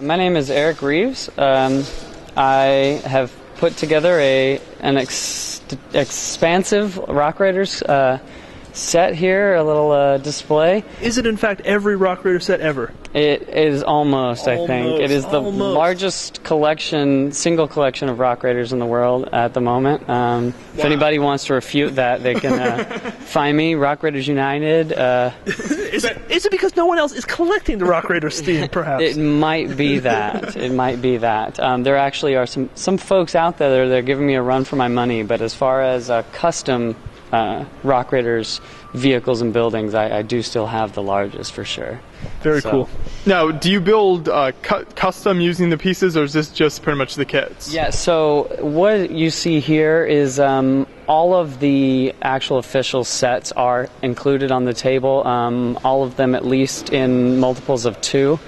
My name is Eric Reeves. I have put together an expansive Rock Raiders set here, a little display. Is it in fact every Rock Raider set ever? It is almost, I think. It is the largest single collection of Rock Raiders in the world at the moment. If anybody wants to refute that, they can find me, Rock Raiders United. Is it because no one else is collecting the Rock Raiders theme, perhaps? It might be that. It might be that. There actually are some folks out there that are giving me a run for my money, but as far as custom Rock Raiders vehicles and buildings, I do still have the largest for sure. Very cool. Now, do you build custom using the pieces, or is this just pretty much the kits? Yeah, so what you see here is all of the actual official sets are included on the table, all of them at least in multiples of 2.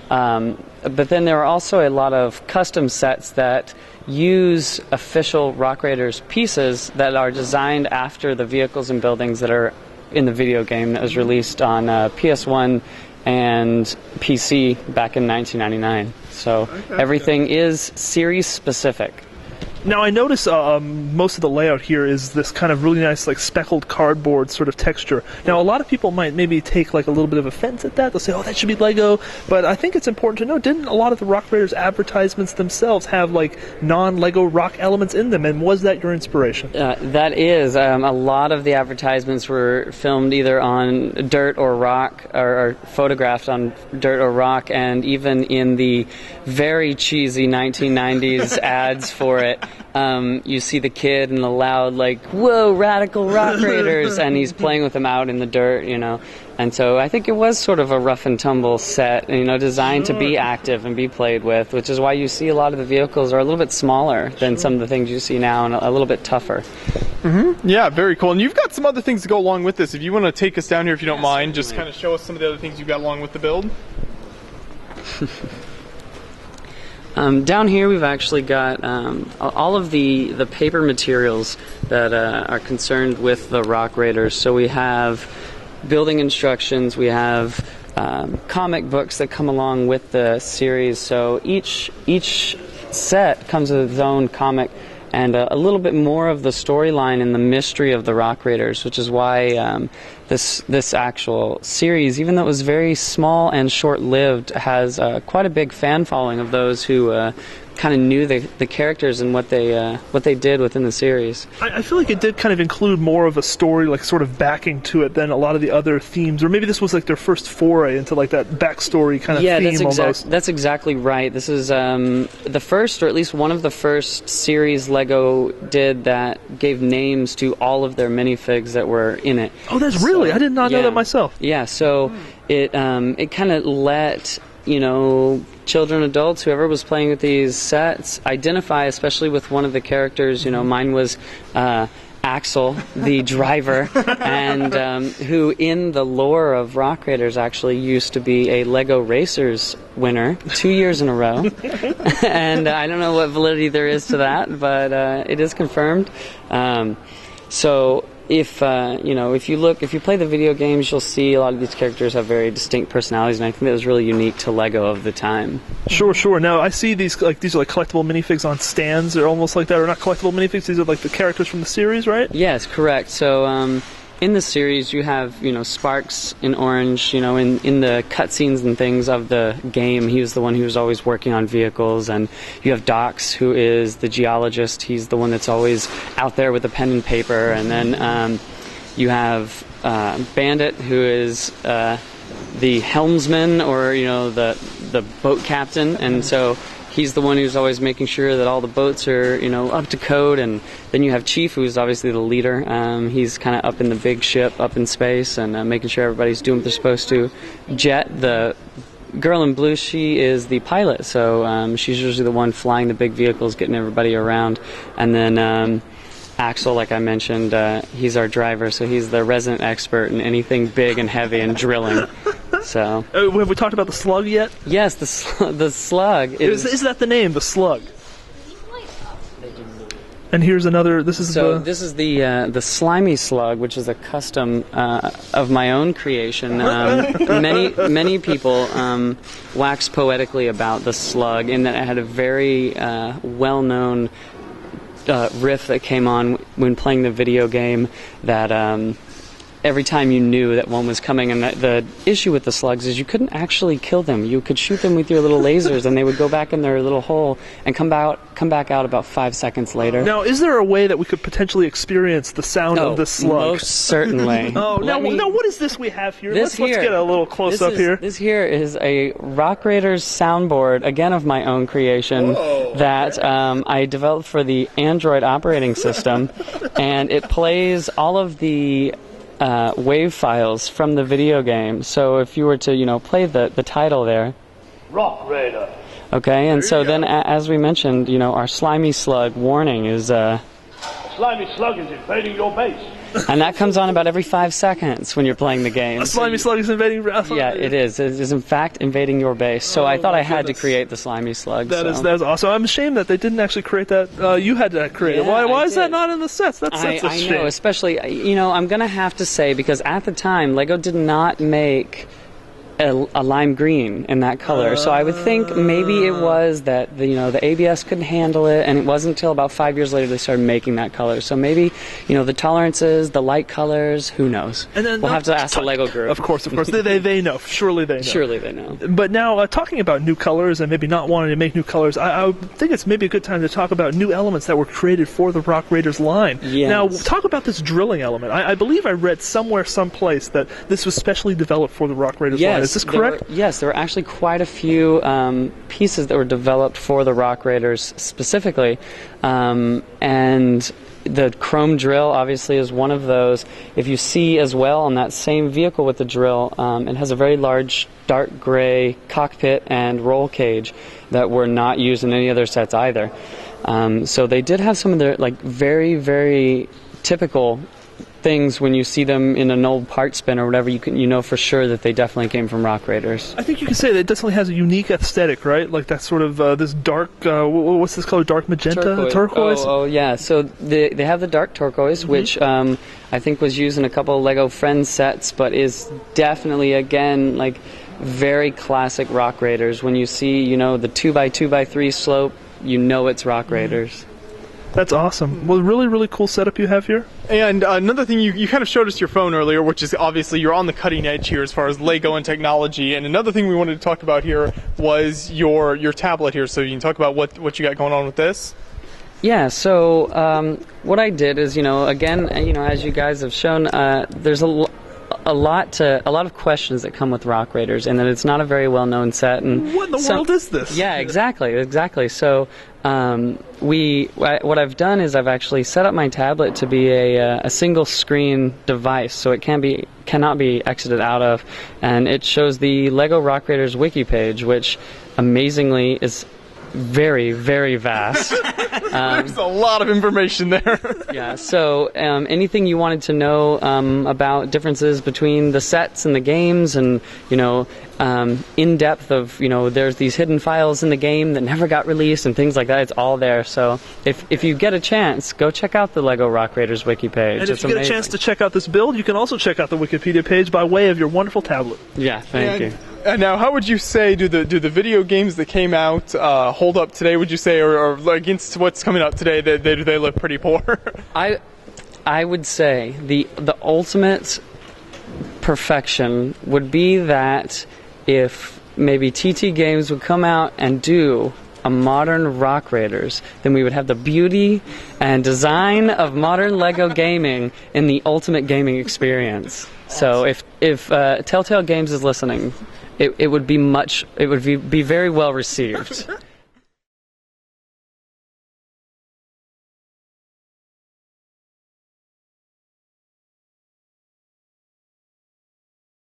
But then there are also a lot of custom sets that use official Rock Raiders pieces that are designed after the vehicles and buildings that are in the video game that was released on PS1 and PC back in 1999. So everything is series specific. Now, I notice most of the layout here is this kind of really nice, like, speckled cardboard sort of texture. Now, a lot of people might maybe take, like, a little bit of offense at that. They'll say, oh, that should be Lego. But I think it's important to know, didn't a lot of the Rock Raiders advertisements themselves have, like, non-Lego rock elements in them? And was that your inspiration? That is. A lot of the advertisements were filmed either on dirt or rock, or photographed on dirt or rock, and even in the very cheesy 1990s ads for it, you see the kid in the loud, like, whoa, radical Rock Raiders, and he's playing with them out in the dirt, And so I think it was sort of a rough and tumble set, designed to be active and be played with, which is why you see a lot of the vehicles are a little bit smaller than some of the things you see now, and a little bit tougher. Mm-hmm. Yeah, very cool. And you've got some other things to go along with this. If you want to take us down here, if you don't mind, just kind of show us some of the other things you've got along with the build. Down here we've actually got all of the paper materials that are concerned with the Rock Raiders. So we have building instructions, we have comic books that come along with the series. So each set comes with its own comic and a little bit more of the storyline and the mystery of the Rock Raiders, which is why this actual series, even though it was very small and short-lived, has quite a big fan following of those who kind of knew the characters and what they did within the series. I feel like it did kind of include more of a story, like sort of backing to it, than a lot of the other themes, or maybe this was like their first foray into like that backstory kind of theme almost. That's exactly right. This is the first, or at least one of the first series Lego did that gave names to all of their minifigs that were in it. Oh, that's really? I did not know that myself. Yeah, so it kind of let children, adults, whoever was playing with these sets, identify, especially with one of the characters. Mine was Axel, the driver, and who in the lore of Rock Raiders actually used to be a Lego Racers winner 2 years in a row. And I don't know what validity there is to that, but it is confirmed. So if you play the video games, you'll see a lot of these characters have very distinct personalities, and I think that was really unique to Lego of the time. Sure. Now I see these are like collectible minifigs on stands. They're almost like that, or not collectible minifigs. These are like the characters from the series, right? Yes, correct. So in the series, you have Sparks in orange. In the cutscenes and things of the game, he was the one who was always working on vehicles, and you have Dox, who is the geologist. He's the one that's always out there with a pen and paper, and then you have Bandit, who is the helmsman, or the boat captain, and so he's the one who's always making sure that all the boats are, up to code. And then you have Chief, who's obviously the leader. He's kind of up in the big ship, up in space, and making sure everybody's doing what they're supposed to. Jet, the girl in blue, she is the pilot. So she's usually the one flying the big vehicles, getting everybody around. And then Axel, like I mentioned, he's our driver, so he's the resident expert in anything big and heavy and drilling. So have we talked about the Slug yet? Yes, the Slug. Is that the name, the Slug? And here's another. This is this is the slimy slug, which is a custom of my own creation. Many people wax poetically about the slug in that it had a very well-known riff that came on when playing the video game that every time you knew that one was coming. And the issue with the slugs is you couldn't actually kill them. You could shoot them with your little lasers and they would go back in their little hole and come back out about 5 seconds later. Now, is there a way that we could potentially experience the sound of this slug? Most certainly. Now what is this we have here? Let's get a little close up here. This here is a Rock Raiders soundboard, again of my own creation, that I developed for the Android operating system, and it plays all of the wave files from the video game. So if you were to, play the title there, Rock Raider. Okay, and so then, as we mentioned, our slimy slug warning is A slimy slug is invading your base. and that comes on about every 5 seconds when you're playing the game. A slimy slug is invading. Yeah, it is. It is in fact invading your base. So I thought I had to create the slimy slug. That is awesome. I'm ashamed that they didn't actually create that. You had to create it. Why is that not in the sets? That's a shame. I know, especially I'm going to have to say, because at the time Lego did not make a lime green in that color, so I would think maybe it was that the ABS couldn't handle it, and it wasn't until about 5 years later they started making that color. So maybe the tolerances, the light colors, who knows? And then we'll have to ask the Lego group. Of course, they know. Surely they know. Surely they know. But now, talking about new colors and maybe not wanting to make new colors, I think it's maybe a good time to talk about new elements that were created for the Rock Raiders line. Yes. Now, talk about this drilling element. I believe I read someplace that this was specially developed for the Rock Raiders line. Is this correct? Yes, there were actually quite a few pieces that were developed for the Rock Raiders specifically, and the chrome drill obviously is one of those. If you see as well on that same vehicle with the drill, it has a very large dark gray cockpit and roll cage that were not used in any other sets either. So they did have some of their very, very typical things. When you see them in an old part spin or whatever, you know for sure that they definitely came from Rock Raiders. I think you can say that it definitely has a unique aesthetic, right? Like that sort of this dark, what's this color? Dark magenta, turquoise. Oh yeah. So they have the dark turquoise, which I think was used in a couple of Lego Friends sets, but is definitely again very classic Rock Raiders. When you see the 2x2x3 slope, it's Rock Raiders. That's awesome. Well, really, really cool setup you have here. And another thing, you kind of showed us your phone earlier, which is obviously you're on the cutting edge here as far as Lego and technology. And another thing we wanted to talk about here was your tablet here. So you can talk about what you got going on with this. Yeah, so what I did is, again, as you guys have shown, there's a lot of questions that come with Rock Raiders, and that it's not a very well-known set. And what in the world is this? Yeah, exactly. So what I've done is I've actually set up my tablet to be a single screen device, so it cannot be exited out of, and it shows the Lego Rock Raiders wiki page, which amazingly is very, very vast. There's a lot of information there. Yeah, so anything you wanted to know about differences between the sets and the games, and in depth of there's these hidden files in the game that never got released and things like that, it's all there. So if you get a chance, go check out the Lego Rock Raiders wiki page. And if you get a chance to check out this build, you can also check out the Wikipedia page by way of your wonderful tablet. Yeah, thank you. And now, how would you say do the video games that came out hold up today? Would you say, or against what's coming out today, do they look pretty poor? I would say the ultimate perfection would be that if maybe TT Games would come out and do a modern Rock Raiders, then we would have the beauty and design of modern Lego gaming in the ultimate gaming experience. So if Telltale Games is listening, it would be very well received.